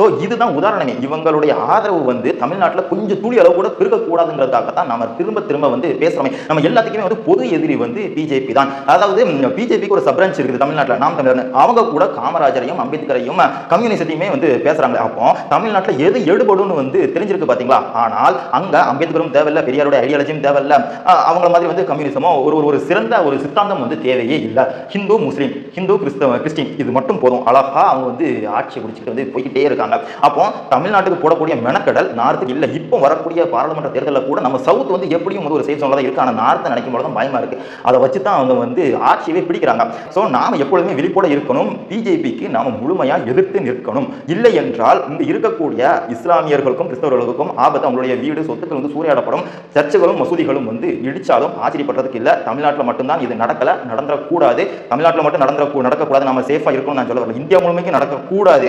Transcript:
So இதுதான் உதாரணமே. இவங்களுடைய ஆதரவு வந்து தமிழ்நாட்டில் கொஞ்சம் துளி அளவு கூட பெருக்கக்கூடாதுங்கிறதுக்காக தான் நம்ம திரும்ப திரும்ப வந்து பேசுறோமே. நம்ம எல்லாத்துக்குமே வந்து பொது எதிரி வந்து பிஜேபி தான். அதாவது பிஜேபிக்கு ஒரு சப்ரான்ச் இருக்குது தமிழ்நாட்டில், நாம் தமிழர். அவங்க கூட காமராஜரையும் அம்பேத்கரையும் கம்யூனிஸ்டையுமே வந்து பேசுறாங்க. அப்போ தமிழ்நாட்டில் எது எடுபடும் வந்து தெரிஞ்சிருக்கு பாத்தீங்களா? ஆனால் அங்க அம்பேத்கரும் தேவையில்லை, பெரியாரோட ஐடியாலஜியும் தேவையில்லை, அவங்கள மாதிரி வந்து கம்யூனிசமோ ஒரு சிறந்த ஒரு சித்தாந்தம் வந்து தேவையே இல்லை. ஹிந்து முஸ்லீம், ஹிந்து கிறிஸ்டின் இது மட்டும் போதும். அழகா அவங்க வந்து ஆட்சி குடிச்சிட்டு வந்து போய்கிட்டே இருக்காங்க. அப்போ தமிழ்நாட்டுக்கு போடக்கூடிய மெனக்கடல் நார்த்துக்கு இல்லை. இப்போ வரக்கூடிய பாராளுமன்ற தேர்தலில் கூட நம்ம சவுத் வந்து எப்படியும் வந்து ஒரு சேஃப் ஜோன்ல தான் இருக்கு. ஆனால் நார்த்தை நினைக்கும் போது தான் பயமா இருக்கு. அதை வச்சு தான் அவங்க வந்து ஆட்சியவே பிடிக்கிறாங்க. ஸோ நாம எப்பொழுதுமே விழிப்போட இருக்கணும். பிஜேபிக்கு நாம முழுமையா எதிர்த்து நிற்கணும். இல்லை என்றால் இங்க இருக்கக்கூடிய இஸ்லாமியர்களுக்கும் கிறிஸ்தவர்களுக்கும் ஆபத்து. அவங்களுடைய வீடு சொத்துக்கள் வந்து சூறையாடப்படும். சர்ச்சுகளும் மசூதிகளும் வந்து இடிச்சாலும் ஆச்சரியப்படுறதுக்கு இல்லை. தமிழ்நாட்டில் மட்டும்தான் இது நடக்கல, நடந்துடக்கூடாது. தமிழ்நாட்டில் மட்டும் நடக்கக்கூடாது. நம்ம சேஃபா இருக்கணும் நான் சொல்ல வரல. இந்தியா முழுமைக்கு நடக்கக்கூடாது.